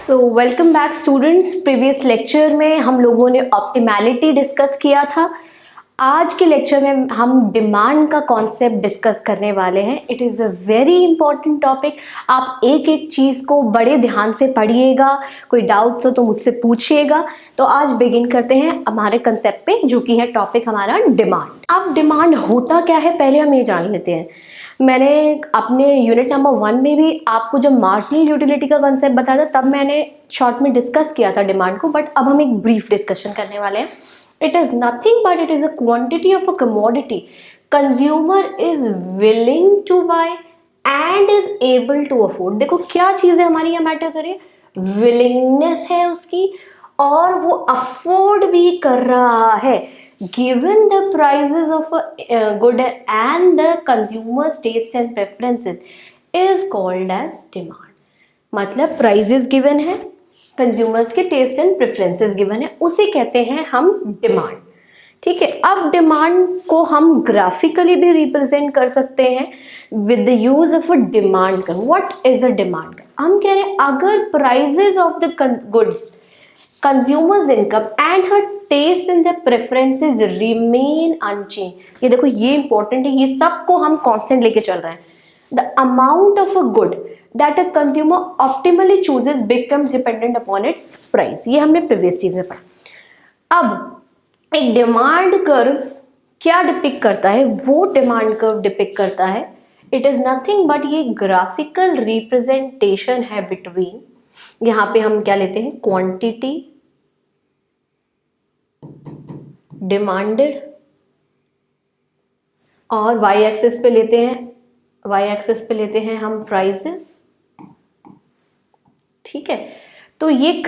So welcome back students. Previous lecture में हम लोगों ने ऑप्टिमैलिटी डिस्कस किया था। आज के लेक्चर में हम डिमांड का कॉन्सेप्ट डिस्कस करने वाले हैं। It is a very important topic. आप एक एक चीज़ को बड़े ध्यान से पढ़िएगा। कोई डाउट हो तो मुझसे पूछिएगा। तो आज बिगिन करते हैं हमारे कंसेप्ट पे, जो कि है टॉपिक हमारा डिमांड। अब डिमांड होता क्या है पहले हम ये जान लेते हैं। मैंने अपने यूनिट नंबर 1 में भी आपको जब मार्जिनल यूटिलिटी का कंसेप्ट बताया था, तब मैंने शॉर्ट में डिस्कस किया था डिमांड को, बट अब हम एक ब्रीफ डिस्कशन करने वाले हैं। It is nothing but it is a quantity of a commodity consumer is willing to buy and is able to afford. देखो क्या चीजें हमारी यहाँ मैटर करे, विलिंगनेस है उसकी और वो अफोर्ड भी कर रहा है। Given the prices of a good and the consumer's taste and preferences is called as demand। मतलब prices given है, consumers के taste and preferences given है, उसे कहते हैं हम demand। ठीक है, अब डिमांड को हम ग्राफिकली भी रिप्रेजेंट कर सकते हैं with the use of a demand curve. What is a demand curve? हम कह रहे हैं अगर prices of the goods, consumers income and her taste and the preferences remain unchange. ये देखो ये इंपॉर्टेंट है, ये सबको हम कांस्टेंट लेके चल रहे हैं। The amount of a good that a consumer optimally chooses becomes dependent upon its price. ये हमने प्रीवियस चीज में पढ़ा। अब एक डिमांड कर्व क्या डिपिक्ट करता है? वो डिमांड कर्व डिपिक्ट करता है, इट इज नथिंग बट ये ग्राफिकल रिप्रेजेंटेशन है बिटवीन, यहां पे हम क्या लेते हैं, क्वांटिटी डिमांडेड और वाई एक्सिस पे लेते हैं हम प्राइसेस। ठीक है, तो ये इस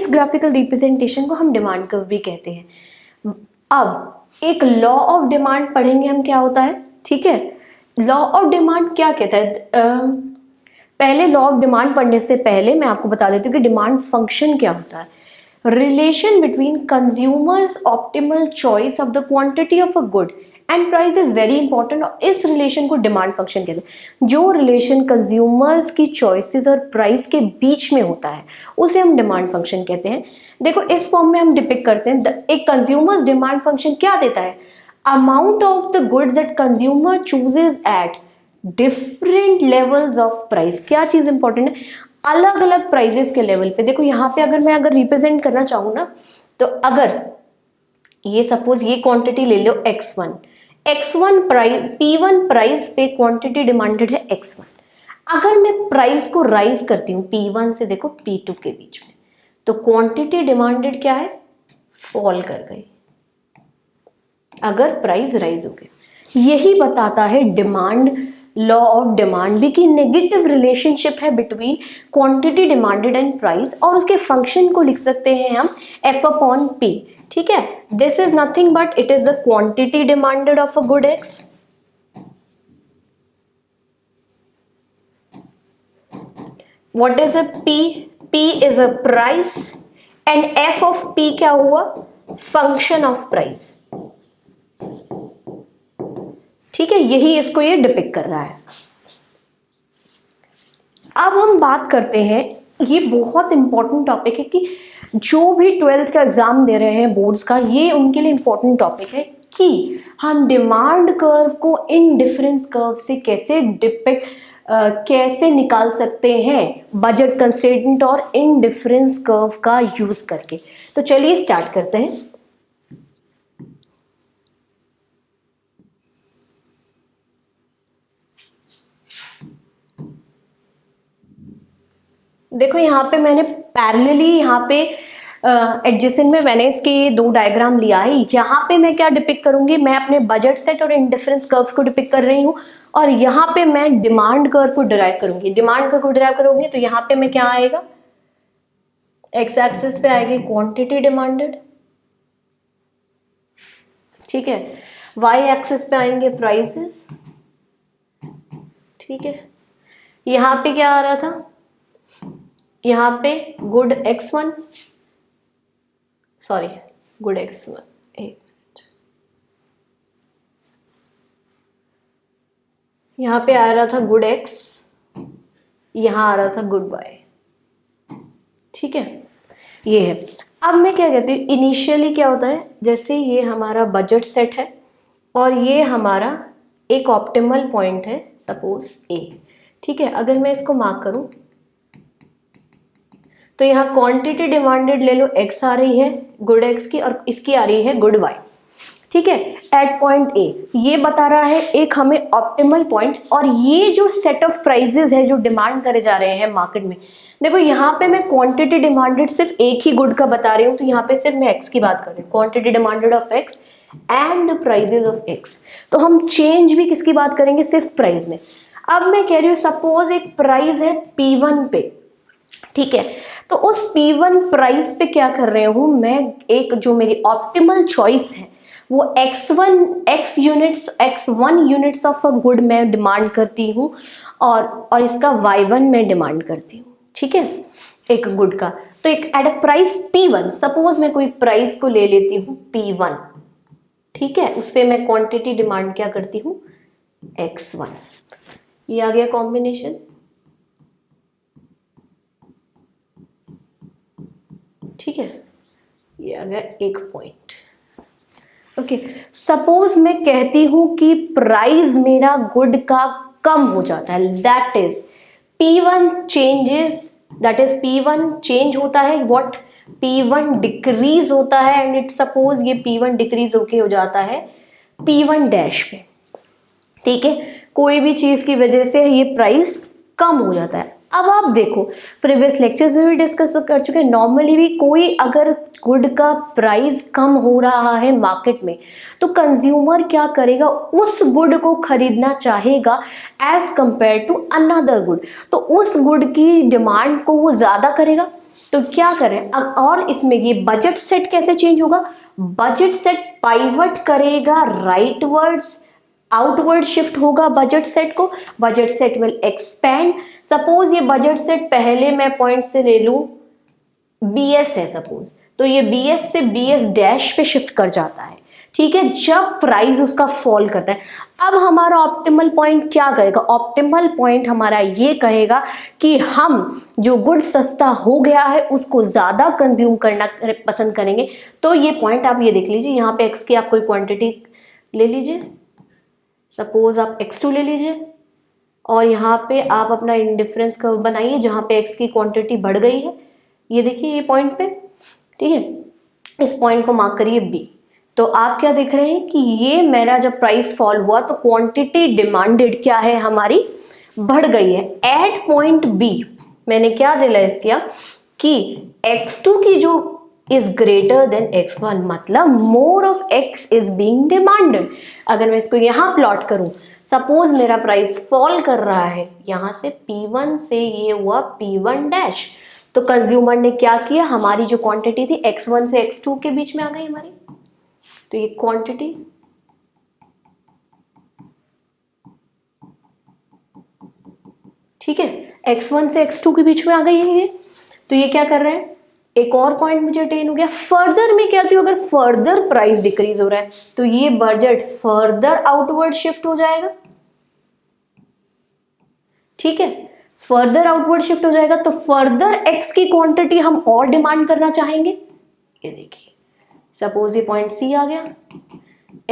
ग्राफिकल रिप्रेजेंटेशन को हम डिमांड कर्व भी कहते हैं। अब एक लॉ ऑफ डिमांड पढ़ेंगे हम, क्या होता है। ठीक है, लॉ ऑफ डिमांड क्या कहता है? पहले लॉ ऑफ डिमांड पढ़ने से पहले मैं आपको बता देती हूँ कि डिमांड फंक्शन क्या होता है। Relation between consumers optimal choice of the quantity of a good and price is very important, और इस रिलेशन को डिमांड फंक्शन कहते हैं। जो रिलेशन कंज्यूमर्स की चॉइसेस और प्राइस के बीच में होता है उसे हम डिमांड फंक्शन कहते हैं। देखो इस फॉर्म में हम डिपिक्ट करते हैं। एक कंज्यूमर्स डिमांड फंक्शन क्या देता है? Amount of the goods that consumer chooses at different levels of price. क्या चीज इंपॉर्टेंट है? अलग अलग प्राइजेस के लेवल पे। देखो यहाँ पे अगर रिप्रेजेंट करना चाहूँ ना, तो अगर ये सपोज ये क्वांटिटी ले लो x1 प्राइस, p1 प्राइस पे क्वांटिटी डिमांडेड है x1। अगर मैं प्राइस को राइज करती हूँ p1 से देखो p2 के बीच में, तो क्वांटिटी डिमांडेड क्या है, फॉल कर गई अगर प्राइस राइज हो गई। यही बताता है डिमांड, लॉ ऑफ डिमांड भी, कि नेगेटिव रिलेशनशिप है between quantity demanded and price, और उसके फंक्शन को लिख सकते हैं हम f अपॉन p। ठीक है, this is nothing but it is the quantity demanded of a good x, what is a p is a price, and f of p क्या हुआ, फंक्शन ऑफ प्राइस। ठीक है, यही इसको ये डिपिक्ट कर रहा है। अब हम बात करते हैं, ये बहुत इंपॉर्टेंट टॉपिक है कि जो भी 12th का एग्जाम दे रहे हैं बोर्ड्स का, ये उनके लिए इंपॉर्टेंट टॉपिक है कि हम डिमांड कर्व को इन डिफरेंस कर्व से कैसे निकाल सकते हैं बजट कंस्ट्रेंट और इन डिफरेंस कर्व का यूज करके। तो चलिए स्टार्ट करते हैं। देखो यहाँ पे मैंने पैरेलली यहाँ पे एडजेसेंट में मैंने इसके दो डायग्राम लिया है। यहाँ पे मैं क्या डिपिक्ट करूंगी, मैं अपने बजट सेट और इंडिफरेंस कर्व्स को डिपिक्ट कर रही हूँ, और यहाँ पे मैं डिमांड कर्व को डिराइव करूंगी। डिमांड कर्व को डिराइव करूंगी तो यहाँ पे मैं क्या आएगा, एक्स एक्सिस पे आएगी क्वांटिटी डिमांडेड। ठीक है, वाई एक्सिस पे आएंगे प्राइसेस। ठीक है, यहाँ पे क्या आ रहा था, यहाँ पे good x1, sorry good x1, यहाँ पे आ रहा था गुड x, यहाँ आ रहा था गुड y। ठीक है, ये है। अब मैं क्या कहती हूँ, इनिशियली क्या होता है, जैसे ये हमारा बजट सेट है और ये हमारा एक ऑप्टिमल पॉइंट है, सपोज ए, ठीक है। अगर मैं इसको मार्क करूं तो यहाँ क्वांटिटी डिमांडेड ले लो, एक्स आ रही है गुड एक्स की और इसकी आ रही है गुड वाई, ठीक है, एट पॉइंट ए। ये बता रहा है एक हमें ऑप्टिमल पॉइंट, और ये जो सेट ऑफ प्राइजेस है जो डिमांड करे जा रहे हैं मार्केट में, देखो यहाँ पे मैं क्वांटिटी डिमांडेड सिर्फ एक ही गुड का बता रही हूँ, तो यहाँ पे सिर्फ मैं एक्स की बात कर रही हूँ, quantity demanded of X and the prices of X. तो हम चेंज भी किसकी बात करेंगे, सिर्फ प्राइस में। अब मैं कह रही हूँ सपोज एक प्राइस है P1 पे, ठीक है, तो उस P1 प्राइस पे क्या कर रहे हूँ मैं, एक जो मेरी ऑप्टिमल चॉइस है वो x1 units of a good मैं डिमांड करती हूँ और इसका y1 मैं डिमांड करती हूँ, ठीक है, एक गुड का। तो एक at a price P1, suppose मैं कोई प्राइस को ले लेती हूँ P1, ठीक है, उस पर मैं क्वांटिटी डिमांड क्या करती हूँ, x1। ये आ गया कॉम्बिनेशन, ठीक है, ये आ गया एक पॉइंट। ओके, सपोज मैं कहती हूं कि प्राइस मेरा गुड का कम हो जाता है, that is P1 changes, that is P1 change होता है, व्हाट, P1 डिक्रीज होता है, एंड इट सपोज ये P1 डिक्रीज होके हो जाता है P1 डैश पे, ठीक है, कोई भी चीज की वजह से ये प्राइस कम हो जाता है। अब आप देखो प्रीवियस लेक्चर्स में भी डिस्कस कर चुके हैं, नॉर्मली भी कोई अगर गुड का प्राइस कम हो रहा है मार्केट में तो कंज्यूमर क्या करेगा, उस गुड को खरीदना चाहेगा as compare to another good, तो उस गुड की डिमांड को वो ज़्यादा करेगा। तो क्या करें, और इसमें ये बजट सेट कैसे चेंज होगा, बजट सेट पाइवट करेगा राइटवर्ड्स, आउटवर्ड शिफ्ट होगा बजट सेट को, budget set will expand. Suppose ये बजट सेट पहले मैं पॉइंट से ले लूं BS है सपोज, तो ये BS से BS डैश पे शिफ्ट कर जाता है, ठीक है, जब प्राइस उसका फॉल करता है। अब हमारा ऑप्टिमल पॉइंट क्या कहेगा, ऑप्टिमल पॉइंट हमारा ये कहेगा कि हम जो गुड सस्ता हो गया है उसको ज़्यादा कंज्यूम करना पसंद करेंगे। तो ये पॉइंट आप ये देख लीजिए, यहाँ पे एक्स की आप कोई क्वांटिटी ले लीजिए, सपोज आप x2 ले लीजिए, और यहाँ पे आप अपना इंडिफरेंस कर्व बनाइए जहाँ पे x की क्वांटिटी बढ़ गई है, ये देखिए ये पॉइंट पे, ठीक है, इस पॉइंट को मार्क करिए B। तो आप क्या देख रहे हैं कि ये मेरा जब प्राइस फॉल हुआ तो क्वांटिटी डिमांडेड क्या है हमारी, बढ़ गई है। एट पॉइंट B मैंने क्या रियलाइज किया कि x2 की जो is greater than x1, मतलब more of x is being demanded। अगर मैं इसको यहाँ प्लॉट करूँ, सपोज मेरा प्राइस फॉल कर रहा है यहाँ से P1 से ये हुआ P1 डैश, तो कंज्यूमर ने क्या किया, हमारी जो क्वांटिटी थी x1 से x2 के बीच में आ गई हमारी, तो ये क्वांटिटी ठीक है x1 से x2 के बीच में आ गई है ये, तो ये क्या कर रहे हैं, एक और पॉइंट मुझे अटेन हो गया। फर्दर में कहती हूँ अगर फर्दर प्राइस डिक्रीज हो रहा है तो ये बजट फर्दर आउटवर्ड शिफ्ट हो जाएगा, ठीक है, फर्दर आउटवर्ड शिफ्ट हो जाएगा, तो फर्दर एक्स की क्वांटिटी हम और डिमांड करना चाहेंगे। ये देखिए सपोज ये पॉइंट C आ गया,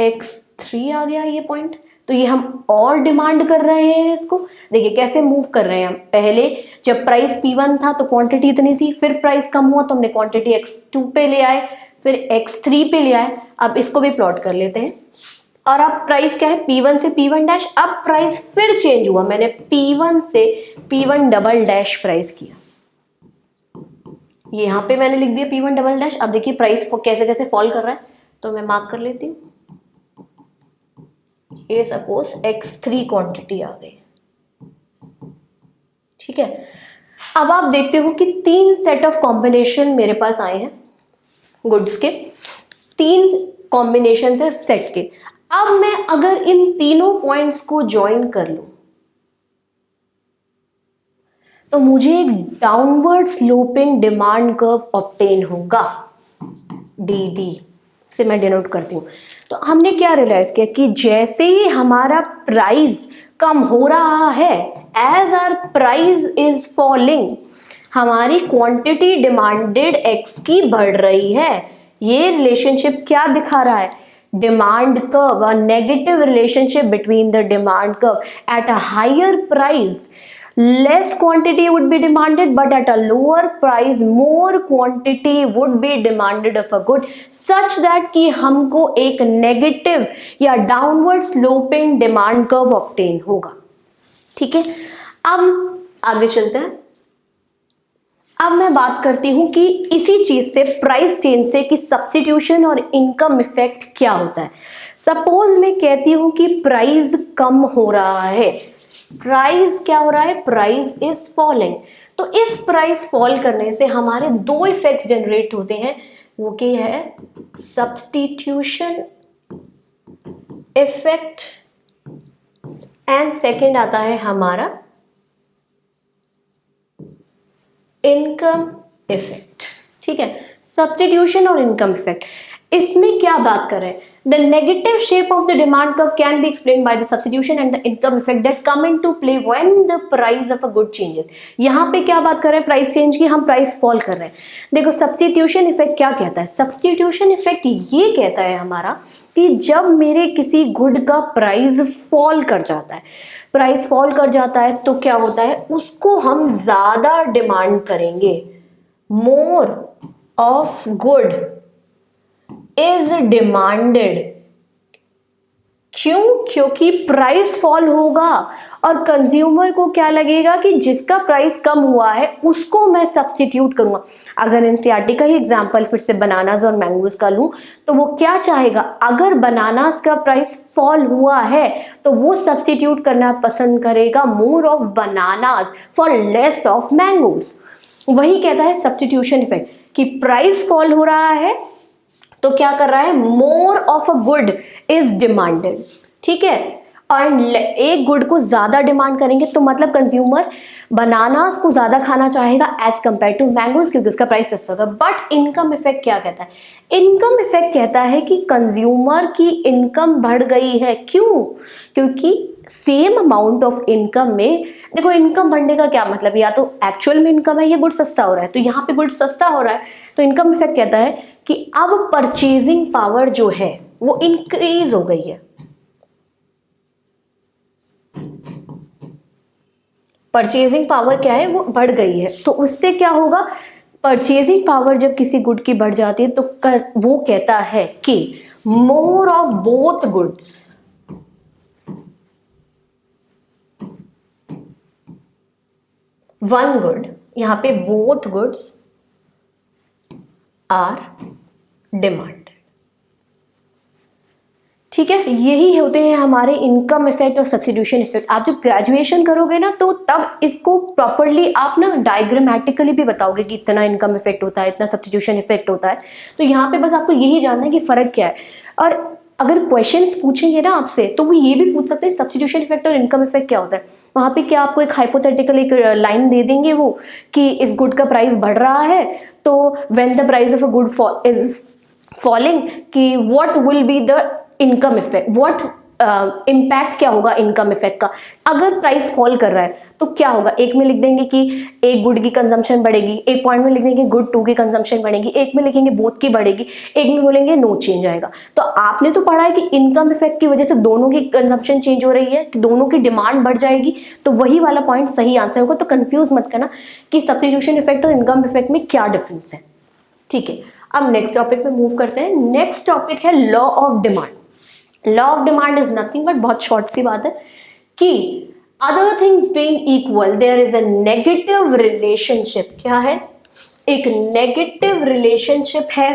x3 आ गया ये पॉइंट, तो ये हम और डिमांड कर रहे हैं इसको। देखिए कैसे मूव कर रहे हैं हम, पहले जब प्राइस P1 था तो क्वांटिटी इतनी थी, फिर प्राइस कम हुआ तो हमने क्वांटिटी x2 पे ले आए, फिर x3 पे ले आए। अब इसको भी प्लॉट कर लेते हैं, और अब प्राइस क्या है, P1 से P1 डैश, अब प्राइस फिर चेंज हुआ, मैंने P1 से P1 डबल डैश प्राइस किया, ये यहाँ पे मैंने लिख दिया P1 डबल डैश। अब देखिए प्राइस को कैसे कैसे फॉल कर रहा है, तो मैं मार्क कर लेती हूँ, ये सपोज x3 क्वांटिटी आ गई, ठीक है। अब आप देखते हो कि 3 सेट ऑफ कॉम्बिनेशन मेरे पास आए हैं गुड्स के, 3 कॉम्बिनेशन है सेट के। अब मैं अगर इन तीनों पॉइंट्स को ज्वाइन कर लूं तो मुझे एक downward sloping demand curve obtain होगा, DD से मैं डिनोट करती हूँ। तो हमने क्या रियलाइज किया कि जैसे ही हमारा प्राइस कम हो रहा है, as our price is falling, हमारी क्वांटिटी डिमांडेड x की बढ़ रही है। ये रिलेशनशिप क्या दिखा रहा है? Demand curve, a negative relationship between the demand curve. At a higher price, less quantity would be demanded, but at a lower price, more quantity would be demanded of a good, such that कि हमको एक negative या downward sloping demand curve obtain होगा। ठीक है, अब आगे चलते हैं। अब मैं बात करती हूं कि इसी चीज से, प्राइस चेंज से, कि सब्स्टिट्यूशन और इनकम इफेक्ट क्या होता है। सपोज मैं कहती हूं कि प्राइस कम हो रहा है, प्राइस क्या हो रहा है? Price is falling. तो इस प्राइस फॉल करने से हमारे दो इफेक्ट्स जनरेट होते हैं, वो क्या है? सब्स्टिट्यूशन इफेक्ट एंड सेकेंड आता है हमारा इनकम इफेक्ट। ठीक है, सब्स्टिट्यूशन और इनकम इफेक्ट। इसमें क्या बात कर रहे हैं? The negative shape of the demand curve can be explain by the substitution and the income effect that come into play when the price of a good changes. यहाँ पे क्या बात कर रहे हैं? प्राइस चेंज की, हम प्राइस फॉल कर रहे हैं। देखो सब्स्टिट्यूशन इफेक्ट क्या कहता है? सब्स्टिट्यूशन इफेक्ट ये कहता है हमारा कि जब मेरे किसी गुड का प्राइस फॉल कर जाता है, प्राइस फॉल कर जाता है तो क्या होता है? उसको हम ज्यादा डिमांड करेंगे। More of good is demanded. क्यों? क्योंकि प्राइस फॉल होगा और कंज्यूमर को क्या लगेगा कि जिसका प्राइस कम हुआ है उसको मैं सब्स्टिट्यूट करूंगा। अगर एनसीईआरटी का ही एग्जांपल फिर से बनानास और मैंगोज का लूं तो वो क्या चाहेगा? अगर बनानास का प्राइस फॉल हुआ है तो वो सब्स्टिट्यूट करना पसंद करेगा more of bananas for less of mangoes. वही कहता है सब्स्टिट्यूशन इफेक्ट कि प्राइस फॉल हो रहा है तो क्या कर रहा है? More of a good is demanded. ठीक है, और एक गुड को ज्यादा डिमांड करेंगे तो मतलब कंज्यूमर बनानास को ज्यादा खाना चाहेगा एज कंपेयर टू मैंगोज, क्योंकि उसका प्राइस सस्ता होगा। बट इनकम इफेक्ट क्या कहता है? इनकम इफेक्ट कहता है कि कंज्यूमर की इनकम बढ़ गई है। क्यों? क्योंकि सेम अमाउंट ऑफ इनकम में, देखो इनकम बढ़ने का क्या मतलब? या तो एक्चुअल में इनकम है, ये गुड सस्ता हो रहा है, तो यहाँ पे गुड सस्ता हो रहा है। तो इनकम इफेक्ट कहता है कि अब परचेजिंग पावर जो है वो इंक्रीज हो गई है। परचेजिंग पावर क्या है? वो बढ़ गई है। तो उससे क्या होगा? परचेजिंग पावर जब किसी गुड की बढ़ जाती है तो वो कहता है कि more of both goods, one good, यहां पे बोथ गुड्स आर डिमांडेड। ठीक है, यही होते हैं हमारे इनकम इफेक्ट और सब्स्टिट्यूशन इफेक्ट। आप जब ग्रेजुएशन करोगे ना तो तब इसको प्रॉपरली आप ना डायग्रामेटिकली भी बताओगे कि इतना इनकम इफेक्ट होता है, इतना सब्स्टिट्यूशन इफेक्ट होता है। तो यहाँ पे बस आपको यही जानना है कि फर्क क्या है। और अगर क्वेश्चंस पूछेंगे ना आपसे तो वो ये भी पूछ सकते हैं सब्स्टिट्यूशन इफेक्ट और इनकम इफेक्ट क्या होता है। वहाँ पे क्या आपको एक हाइपोथेटिकल एक लाइन दे देंगे वो कि इस गुड का प्राइस बढ़ रहा है तो when the price of a good is falling कि what will be the income effect, what impact क्या होगा इनकम इफेक्ट का। अगर प्राइस फॉल कर रहा है तो क्या होगा? एक में लिख देंगे कि एक गुड की कंजम्पशन बढ़ेगी, एक पॉइंट में लिख देंगे गुड 2 की कंजम्पशन बढ़ेगी, एक में लिखेंगे बोथ की बढ़ेगी, एक में बोलेंगे नो चेंज आएगा। तो आपने तो पढ़ा है कि इनकम इफेक्ट की वजह से दोनों की कंजम्पशन चेंज हो रही है, कि दोनों की डिमांड बढ़ जाएगी, तो वही वाला पॉइंट सही आंसर होगा। तो कंफ्यूज मत करना कि सब्स्टिट्यूशन इफेक्ट और इनकम इफेक्ट में क्या डिफरेंस है। ठीक है, अब नेक्स्ट टॉपिक पे मूव करते हैं। नेक्स्ट टॉपिक है law of demand. Law of demand is nothing but, बहुत शॉर्ट सी बात है कि other things being equal there is a negative relationship. क्या है? एक नेगेटिव रिलेशनशिप है,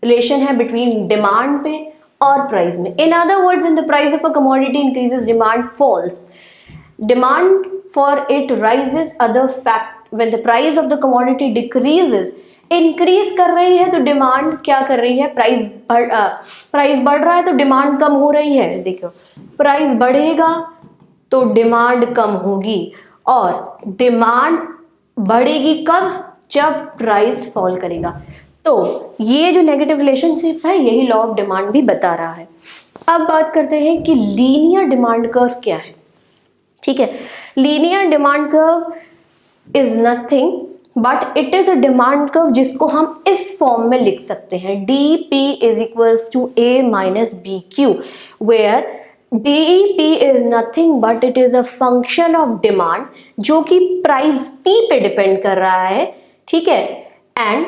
रिलेशन है बिटवीन डिमांड पे और प्राइस में। In other words, in the price of a commodity increases, demand falls, demand for it rises. Other fact, when the price of the commodity decreases, increase कर रही है तो demand क्या कर रही है? प्राइस बढ़ रहा है तो डिमांड कम हो रही है। देखो, प्राइस बढ़ेगा तो डिमांड कम होगी, और डिमांड बढ़ेगी कब? जब प्राइस फॉल करेगा। तो ये जो नेगेटिव रिलेशनशिप है यही लॉ ऑफ डिमांड भी बता रहा है। अब बात करते हैं कि लीनियर डिमांड कर्व क्या है। ठीक है, linear demand curve is nothing but it is a demand curve जिसको हम इस फॉर्म में लिख सकते हैं, D P is equals to A minus B Q, where DEP is nothing but it is a function of demand जो कि price P पे डिपेंड कर रहा है, ठीक है, and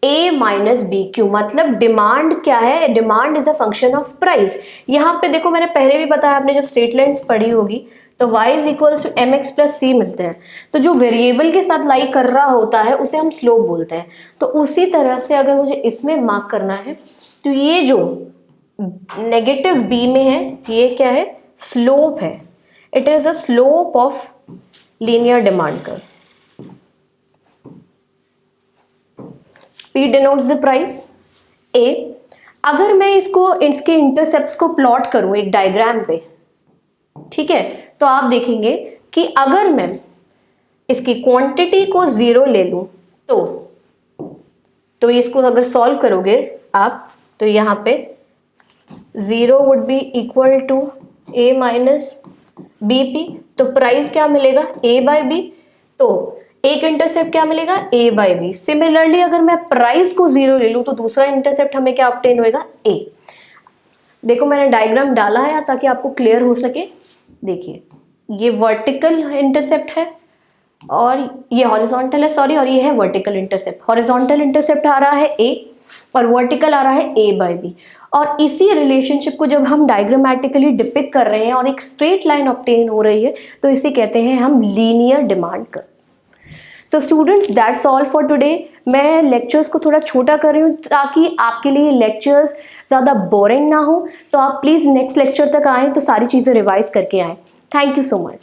A minus B Q, मतलब डिमांड क्या है, demand is a function of price. यहाँ पे देखो मैंने पहले भी बताया, आपने जब स्ट्रेट लाइन्स पढ़ी होगी तो y is equals to M X plus C मिलते हैं, तो जो वेरिएबल के साथ लाई कर रहा होता है उसे हम स्लोप बोलते हैं। तो उसी तरह से अगर मुझे इसमें मार्क करना है तो ये जो नेगेटिव b में है ये क्या है, स्लोप है, it is a slope of linear demand curve. P denotes the price A। अगर मैं इसके इंटरसेप्ट्स को प्लॉट करूं एक डायग्राम पे, ठीक है, तो आप देखेंगे कि अगर मैं इसकी क्वांटिटी को 0 ले लूं तो इसको अगर सॉल्व करोगे आप तो यहाँ पे 0 would be equal to A minus B P, तो प्राइस क्या मिलेगा A बाई बी, तो एक इंटरसेप्ट क्या मिलेगा A बाई बी। सिमिलरली अगर मैं प्राइस को 0 ले लूँ तो दूसरा इंटरसेप्ट हमें क्या ऑब्टेन होएगा A। देखो मैंने डायग्राम डाला है ताकि आपको क्लियर हो सके। देखिए ये वर्टिकल इंटरसेप्ट है और ये हॉरिजॉन्टल है, सॉरी, और ये है वर्टिकल इंटरसेप्ट। हॉरिजॉन्टल इंटरसेप्ट आ रहा है A और वर्टिकल आ रहा है A बाई बी, और इसी रिलेशनशिप को जब हम डायग्रामेटिकली डिपिक्ट कर रहे हैं और एक स्ट्रेट लाइन ऑब्टेन हो रही है तो इसे कहते हैं हम linear demand curve. So students that's all for today. मैं लेक्चर्स को थोड़ा छोटा कर रही हूँ ताकि आपके लिए लेक्चर्स ज़्यादा बोरिंग ना हो, तो आप प्लीज़ नेक्स्ट लेक्चर तक आएँ तो सारी चीज़ें रिवाइज करके आएँ। Thank you so much.